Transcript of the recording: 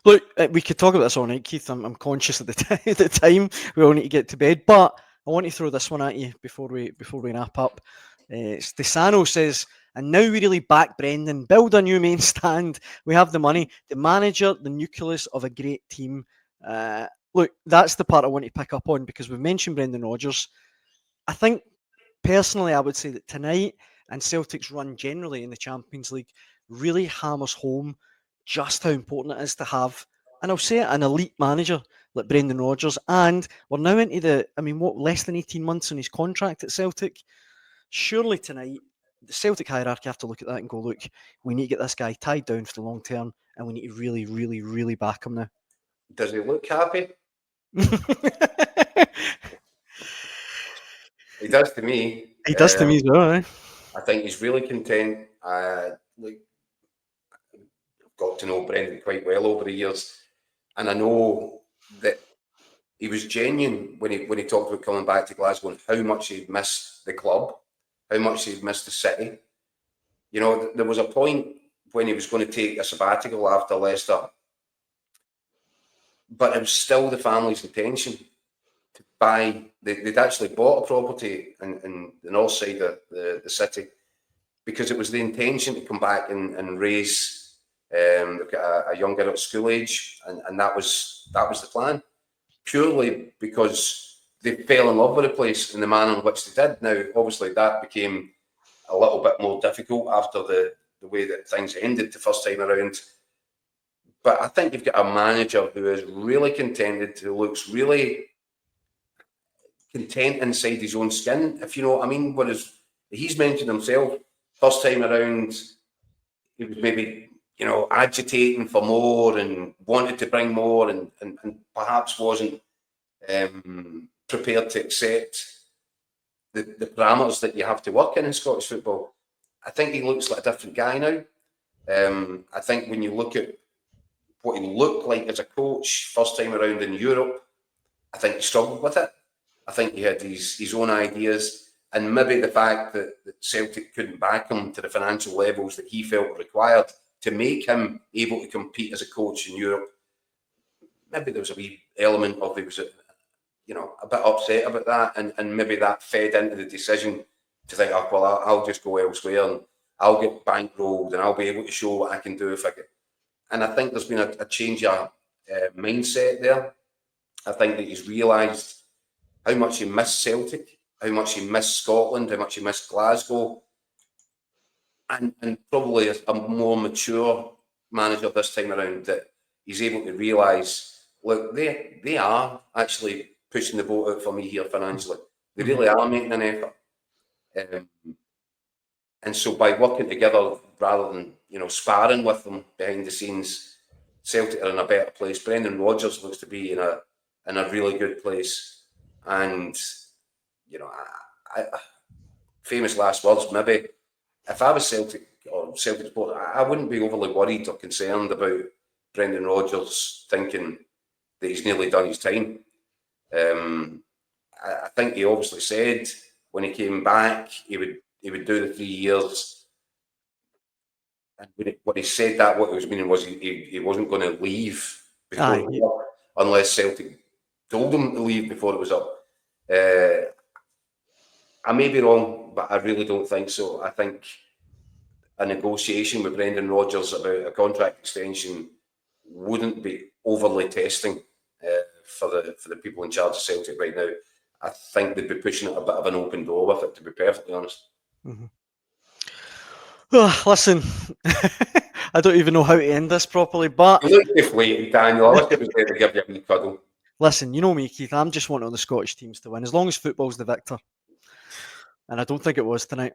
Look, we could talk about this all night, Keith. I'm conscious at the time we all need to get to bed, but I want to throw this one at you before we wrap up. Stesano says, and now we really back Brendan, build a new main stand. We have the money, the manager, the nucleus of a great team. Look, that's the part I want to pick up on because we've mentioned Brendan Rodgers. I think personally, I would say that tonight and Celtic's run generally in the Champions League really hammers home just how important it is to have, and I'll say it, an elite manager like Brendan Rodgers. And we're now into less than 18 months on his contract at Celtic. Surely tonight, the Celtic hierarchy have to look at that and go, look, we need to get this guy tied down for the long term, and we need to really, really, really back him now. Does he look happy? He does to me. He does to me as well, eh? I think he's really content. I've got to know Brendan quite well over the years, and I know that he was genuine when he talked about coming back to Glasgow and how much he'd missed the club, how much he'd missed the city. You know, there was a point when he was going to take a sabbatical after Leicester, but it was still the family's intention to buy. They'd actually bought a property in the north side of the city because it was the intention to come back and raise. They've got a young girl at school age, and that was the plan. Purely because they fell in love with the place and the manner in which they did. Now, obviously, that became a little bit more difficult after the way that things ended the first time around. But I think you've got a manager who is really contented, who looks really content inside his own skin, if you know what I mean. Whereas he's mentioned himself, first time around, he was maybe, agitating for more and wanted to bring more and perhaps wasn't prepared to accept the parameters that you have to work in Scottish football. I think he looks like a different guy now. I think when you look at what he looked like as a coach first time around in Europe, I think he struggled with it. I think he had his own ideas, and maybe the fact that Celtic couldn't back him to the financial levels that he felt were required to make him able to compete as a coach in Europe. Maybe there was a wee element of he was, a bit upset about that, and maybe that fed into the decision to think, oh, well, I'll just go elsewhere and I'll get bankrolled and I'll be able to show what I can do if I get. And I think there's been a change of mindset there. I think that he's realised how much he missed Celtic, how much he missed Scotland, how much he missed Glasgow. And probably a more mature manager this time around, that he's able to realise, look, they are actually pushing the boat out for me here financially. They really are making an effort. And so by working together rather than, sparring with them behind the scenes, Celtic are in a better place. Brendan Rodgers looks to be in a really good place. And, famous last words, maybe, if I was Celtic or Celtic supporter, I wouldn't be overly worried or concerned about Brendan Rodgers thinking that he's nearly done his time. I think he obviously said when he came back he would do the 3 years. And when he said that, what he was meaning was he wasn't going to leave before it was up, unless Celtic told him to leave before it was up. I may be wrong, but I really don't think so. I think a negotiation with Brendan Rodgers about a contract extension wouldn't be overly testing for the people in charge of Celtic right now. I think they'd be pushing it a bit of an open door with it, to be perfectly honest. Mm-hmm. Oh, listen, I don't even know how to end this properly, but... You look deflated, Daniel. I wish it was there to give you a wee cuddle. Listen, you know me, Keith, I'm just wanting all the Scottish teams to win, as long as football's the victor. And I don't think it was tonight.